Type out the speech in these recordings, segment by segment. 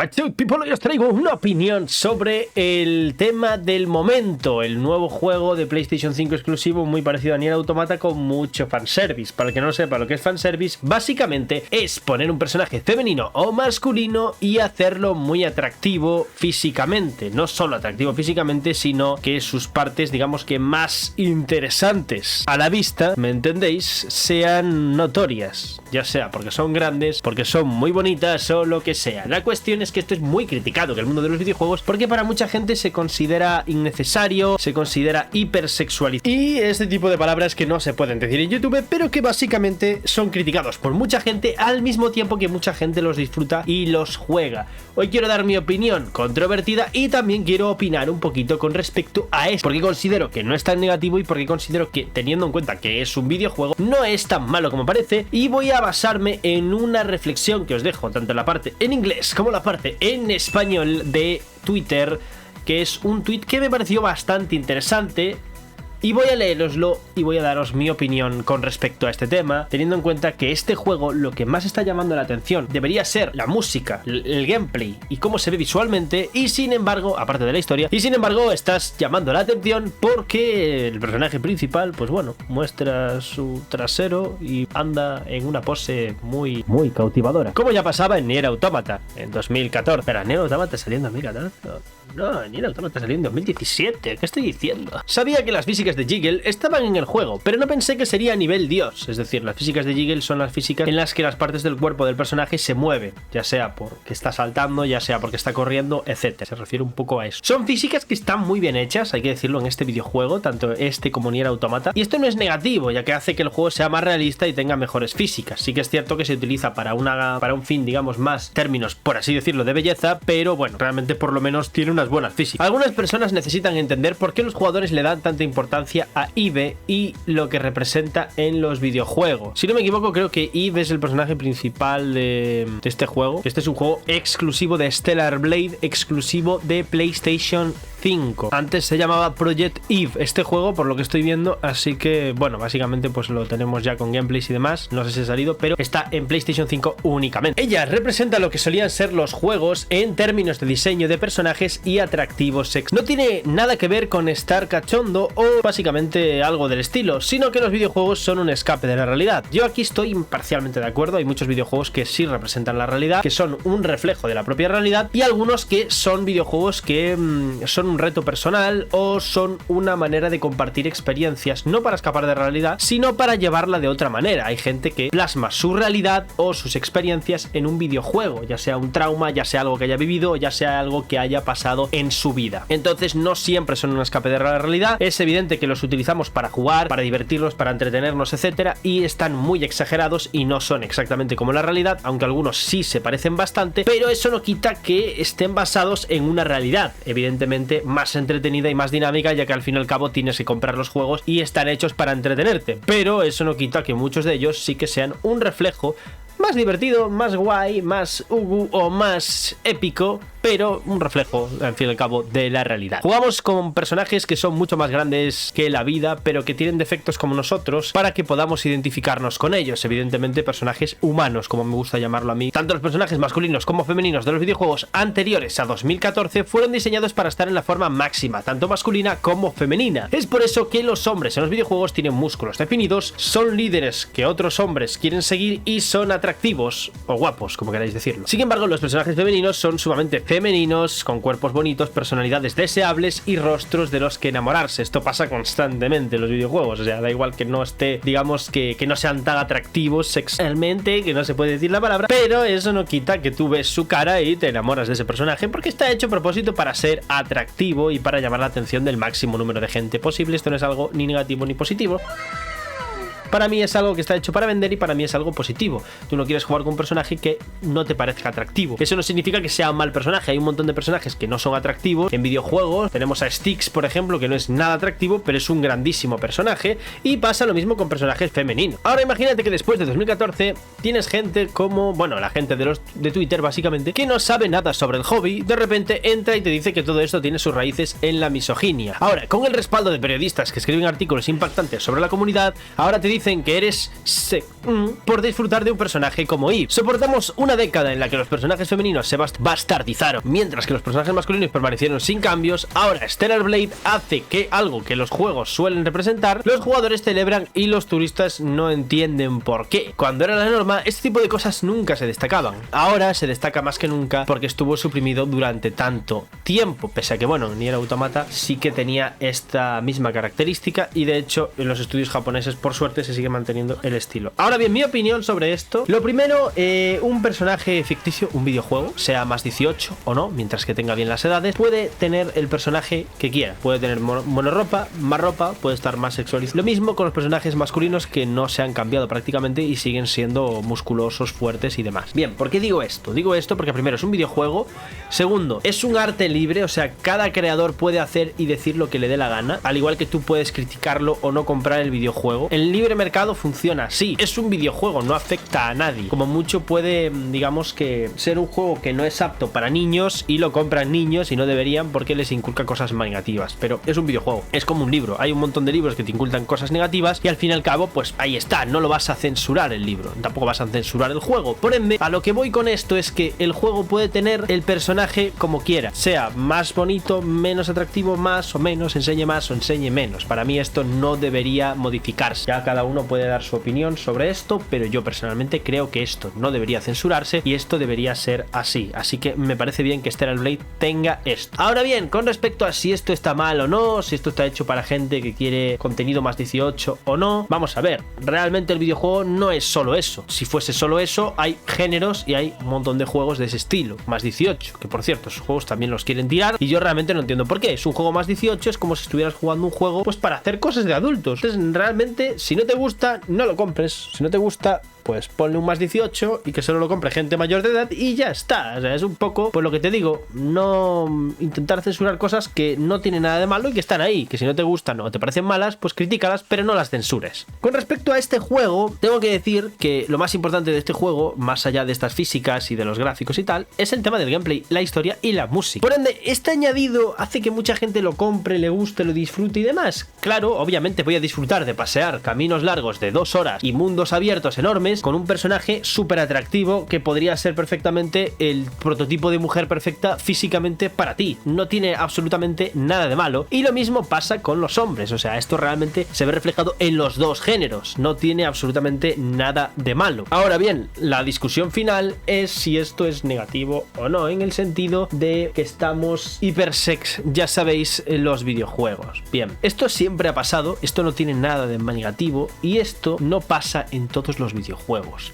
People, hoy os traigo una opinión sobre el tema del momento, el nuevo juego de PlayStation 5 exclusivo muy parecido a Nier Automata con mucho fanservice. Para el que no sepa lo que es fanservice, básicamente es poner un personaje femenino o masculino y hacerlo muy atractivo físicamente. No solo atractivo físicamente, sino que sus partes, digamos que más interesantes a la vista, ¿me entendéis?, sean notorias, ya sea porque son grandes, porque son muy bonitas o lo que sea. La cuestión es que esto es muy criticado en el mundo de los videojuegos porque para mucha gente se considera innecesario, se considera hipersexualizado y este tipo de palabras que no se pueden decir en YouTube, pero que básicamente son criticados por mucha gente al mismo tiempo que mucha gente los disfruta y los juega. Hoy quiero dar mi opinión controvertida y también quiero opinar un poquito con respecto a esto, porque considero que no es tan negativo y porque considero que, teniendo en cuenta que es un videojuego, no es tan malo como parece, y voy a basarme en una reflexión que os dejo tanto en la parte en inglés como la parte en español de Twitter, que es un tweet que me pareció bastante interesante. Y voy a leeroslo y voy a daros mi opinión con respecto a este tema, teniendo en cuenta que este juego lo que más está llamando la atención debería ser la música, el gameplay y cómo se ve visualmente, y sin embargo, aparte de la historia, y sin embargo estás llamando la atención porque el personaje principal, pues bueno, muestra su trasero y anda en una pose muy cautivadora. Como ya pasaba en Nier Automata en 2014. Pero Nier Automata salió en 2014. No, Nier Automata salió en 2017. ¿Qué estoy diciendo? Sabía que las físicas de Jiggle estaban en el juego, pero no pensé que sería a nivel Dios. Es decir, las físicas de Jiggle son las físicas en las que las partes del cuerpo del personaje se mueven, ya sea porque está saltando, ya sea porque está corriendo, etc. Se refiere un poco a eso. Son físicas que están muy bien hechas, hay que decirlo, en este videojuego, tanto este como Nier Automata. Y esto no es negativo, ya que hace que el juego sea más realista y tenga mejores físicas. Sí que es cierto que se utiliza para un fin, digamos, más términos, por así decirlo, de belleza, pero bueno, realmente por lo menos tiene unas buenas físicas. Algunas personas necesitan entender por qué los jugadores le dan tanta importancia a Eve y lo que representa en los videojuegos. Si no me equivoco, creo que Eve es el personaje principal de este juego. Este es un juego exclusivo de Stellar Blade, exclusivo de PlayStation 5. Antes se llamaba Project Eve este juego, por lo que estoy viendo, así que bueno, básicamente pues lo tenemos ya con gameplays y demás. No sé si ha salido, pero está en PlayStation 5 únicamente. Ella representa lo que solían ser los juegos en términos de diseño de personajes y atractivos sex. No tiene nada que ver con estar cachondo o básicamente algo del estilo, sino que los videojuegos son un escape de la realidad. Yo aquí estoy parcialmente de acuerdo. Hay muchos videojuegos que sí representan la realidad, que son un reflejo de la propia realidad, y algunos que son videojuegos que son un reto personal o son una manera de compartir experiencias, no para escapar de la realidad, sino para llevarla de otra manera. Hay gente que plasma su realidad o sus experiencias en un videojuego, ya sea un trauma, ya sea algo que haya vivido, ya sea algo que haya pasado en su vida. Entonces no siempre son un escape de la realidad. Es evidente que los utilizamos para jugar, para divertirnos, para entretenernos, etcétera, y están muy exagerados y no son exactamente como la realidad, aunque algunos sí se parecen bastante, pero eso no quita que estén basados en una realidad, evidentemente más entretenida y más dinámica, ya que al fin y al cabo tienes que comprar los juegos y están hechos para entretenerte, pero eso no quita que muchos de ellos sí que sean un reflejo más divertido, más guay, más o más épico, pero un reflejo, al fin y al cabo, de la realidad. Jugamos con personajes que son mucho más grandes que la vida, pero que tienen defectos como nosotros, para que podamos identificarnos con ellos. Evidentemente, personajes humanos, como me gusta llamarlo a mí. Tanto los personajes masculinos como femeninos de los videojuegos anteriores a 2014 fueron diseñados para estar en la forma máxima, tanto masculina como femenina. Es por eso que los hombres en los videojuegos tienen músculos definidos, son líderes que otros hombres quieren seguir y son atractivos o guapos, como queráis decirlo. Sin embargo, los personajes femeninos son sumamente femeninos, con cuerpos bonitos, personalidades deseables y rostros de los que enamorarse. Esto pasa constantemente en los videojuegos, o sea, da igual que no esté, digamos, que no sean tan atractivos sexualmente, que no se puede decir la palabra, pero eso no quita que tú ves su cara y te enamoras de ese personaje, porque está hecho a propósito para ser atractivo y para llamar la atención del máximo número de gente posible. Esto no es algo ni negativo ni positivo. Para mí es algo que está hecho para vender y para mí es algo positivo. Tú no quieres jugar con un personaje que no te parezca atractivo. Eso no significa que sea un mal personaje. Hay un montón de personajes que no son atractivos. En videojuegos tenemos a Styx, por ejemplo, que no es nada atractivo, pero es un grandísimo personaje. Y pasa lo mismo con personajes femeninos. Ahora imagínate que después de 2014 tienes gente como, bueno, la gente de Twitter básicamente, que no sabe nada sobre el hobby. De repente entra y te dice que todo esto tiene sus raíces en la misoginia. Ahora, con el respaldo de periodistas que escriben artículos impactantes sobre la comunidad, ahora te dice dicen que eres por disfrutar de un personaje como Eve. Soportamos una década en la que los personajes femeninos se bastardizaron, mientras que los personajes masculinos permanecieron sin cambios. Ahora Stellar Blade hace que algo que los juegos suelen representar, los jugadores celebran y los turistas no entienden por qué. Cuando era la norma, este tipo de cosas nunca se destacaban. Ahora se destaca más que nunca porque estuvo suprimido durante tanto tiempo, pese a que, bueno, Nier Automata sí que tenía esta misma característica y de hecho en los estudios japoneses por suerte se sigue manteniendo el estilo. Ahora bien, mi opinión sobre esto: lo primero, un personaje ficticio, un videojuego, sea más 18 o no, mientras que tenga bien las edades, puede tener el personaje que quiera, puede tener monorropa, más ropa, puede estar más sexualizado. Lo mismo con los personajes masculinos, que no se han cambiado prácticamente y siguen siendo musculosos, fuertes y demás. Bien, ¿por qué digo esto? Digo esto porque primero es un videojuego, segundo es un arte libre, o sea, cada creador puede hacer y decir lo que le dé la gana, al igual que tú puedes criticarlo o no comprar el videojuego. El libre mercado funciona así, es un videojuego, no afecta a nadie. Como mucho puede, digamos, que ser un juego que no es apto para niños y lo compran niños y no deberían porque les inculca cosas negativas, pero es un videojuego, es como un libro, hay un montón de libros que te inculcan cosas negativas y al fin y al cabo pues ahí está, no lo vas a censurar el libro, tampoco vas a censurar el juego. Por ende, a lo que voy con esto es que el juego puede tener el personaje como quiera, sea más bonito, menos atractivo, más o menos, enseñe más o enseñe menos. Para mí esto no debería modificarse, ya cada uno puede dar su opinión sobre esto, pero yo personalmente creo que esto no debería censurarse y esto debería ser así, así que me parece bien que Stellar Blade tenga esto. Ahora bien, con respecto a si esto está mal o no, si esto está hecho para gente que quiere contenido más 18 o no, vamos a ver, realmente el videojuego no es solo eso. Si fuese solo eso, hay géneros y hay un montón de juegos de ese estilo, más 18, que por cierto, esos juegos también los quieren tirar y yo realmente no entiendo por qué. Es un juego más 18, es como si estuvieras jugando un juego pues para hacer cosas de adultos. Entonces realmente, si no te gusta, no lo compres. Si no te gusta, pues ponle un más 18 y que solo lo compre gente mayor de edad y ya está. O sea, es un poco, pues lo que te digo, no intentar censurar cosas que no tienen nada de malo y que están ahí, que si no te gustan o te parecen malas, pues críticalas, pero no las censures. Con respecto a este juego, tengo que decir que lo más importante de este juego, más allá de estas físicas y de los gráficos y tal, es el tema del gameplay, la historia y la música. Por ende, este añadido hace que mucha gente lo compre, le guste, lo disfrute y demás. Claro, obviamente voy a disfrutar de pasear caminos largos de 2 horas y mundos abiertos enormes con un personaje súper atractivo que podría ser perfectamente el prototipo de mujer perfecta físicamente para ti. No tiene absolutamente nada de malo. Y lo mismo pasa con los hombres, o sea, esto realmente se ve reflejado en los dos géneros. No tiene absolutamente nada de malo. Ahora bien, la discusión final es si esto es negativo o no, en el sentido de que estamos hipersex, ya sabéis, en los videojuegos. Bien, esto siempre ha pasado, esto no tiene nada de negativo y esto no pasa en todos los videojuegos.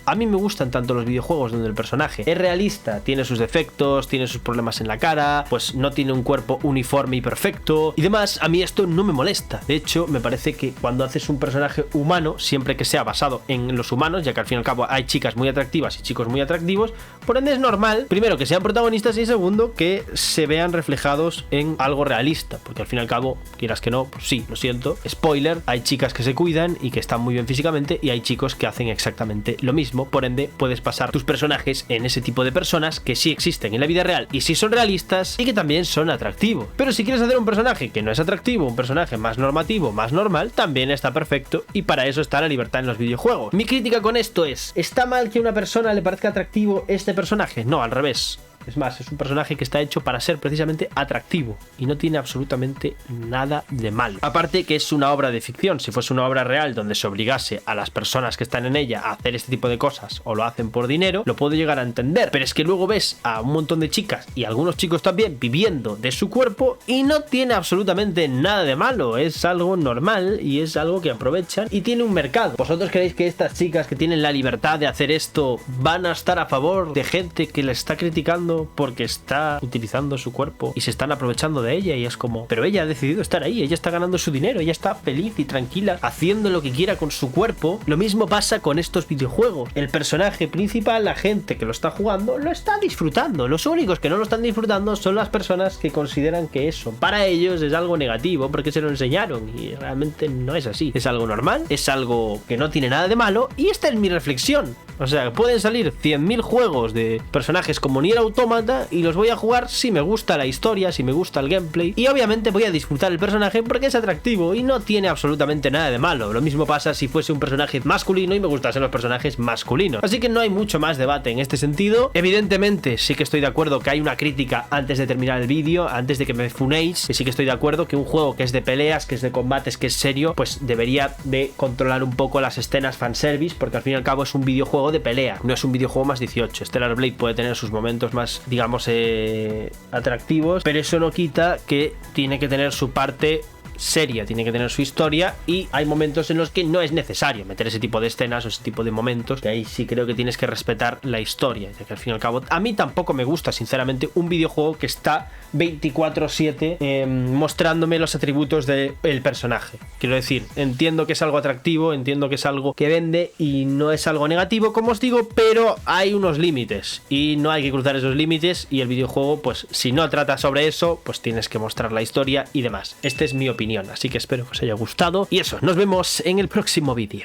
A mí me gustan tanto los videojuegos donde el personaje es realista, tiene sus defectos, tiene sus problemas en la cara, pues no tiene un cuerpo uniforme y perfecto y demás. A mí esto no me molesta. De hecho, me parece que cuando haces un personaje humano, siempre que sea basado en los humanos, ya que al fin y al cabo hay chicas muy atractivas y chicos muy atractivos, por ende es normal, primero, que sean protagonistas y segundo, que se vean reflejados en algo realista, porque al fin y al cabo, quieras que no, pues sí, lo siento, spoiler, hay chicas que se cuidan y que están muy bien físicamente y hay chicos que hacen exactamente lo mismo. Por ende, puedes pasar tus personajes en ese tipo de personas que sí existen en la vida real y sí son realistas y que también son atractivos. Pero si quieres hacer un personaje que no es atractivo, un personaje más normativo, más normal, también está perfecto y para eso está la libertad en los videojuegos. Mi crítica con esto es: ¿está mal que a una persona le parezca atractivo este personaje? No, al revés. Es más, es un personaje que está hecho para ser precisamente atractivo y no tiene absolutamente nada de malo. Aparte que es una obra de ficción. Si fuese una obra real donde se obligase a las personas que están en ella a hacer este tipo de cosas o lo hacen por dinero, lo puedo llegar a entender. Pero es que luego ves a un montón de chicas y algunos chicos también viviendo de su cuerpo y no tiene absolutamente nada de malo. Es algo normal y es algo que aprovechan y tiene un mercado. ¿Vosotros creéis que estas chicas que tienen la libertad de hacer esto van a estar a favor de gente que le está criticando porque está utilizando su cuerpo y se están aprovechando de ella? Y es como, pero ella ha decidido estar ahí, ella está ganando su dinero, ella está feliz y tranquila haciendo lo que quiera con su cuerpo. Lo mismo pasa con estos videojuegos. El personaje principal, la gente que lo está jugando, lo está disfrutando. Los únicos que no lo están disfrutando son las personas que consideran que eso para ellos es algo negativo porque se lo enseñaron y realmente no es así. Es algo normal, es algo que no tiene nada de malo y esta es mi reflexión. O sea, pueden salir 100.000 juegos de personajes como Nier Automata Automata y los voy a jugar si me gusta la historia, si me gusta el gameplay, y obviamente voy a disfrutar el personaje porque es atractivo y no tiene absolutamente nada de malo. Lo mismo pasa si fuese un personaje masculino y me gustasen los personajes masculinos. Así que no hay mucho más debate en este sentido. Evidentemente sí que estoy de acuerdo que hay una crítica antes de terminar el vídeo, antes de que me funéis, que sí que estoy de acuerdo que un juego que es de peleas, que es de combates, que es serio, pues debería de controlar un poco las escenas fanservice, porque al fin y al cabo es un videojuego de pelea, no es un videojuego más 18. Stellar Blade puede tener sus momentos más, digamos, atractivos, pero eso no quita que tiene que tener su parte seria, tiene que tener su historia, y hay momentos en los que no es necesario meter ese tipo de escenas o ese tipo de momentos, que ahí sí creo que tienes que respetar la historia, ya que al fin y al cabo a mí tampoco me gusta sinceramente un videojuego que está 24/7 mostrándome los atributos del personaje. Quiero decir, entiendo que es algo atractivo, entiendo que es algo que vende y no es algo negativo, como os digo, pero hay unos límites y no hay que cruzar esos límites, y el videojuego, pues si no trata sobre eso, pues tienes que mostrar la historia y demás. Esta es mi opinión, así que espero que os haya gustado y eso, nos vemos en el próximo vídeo.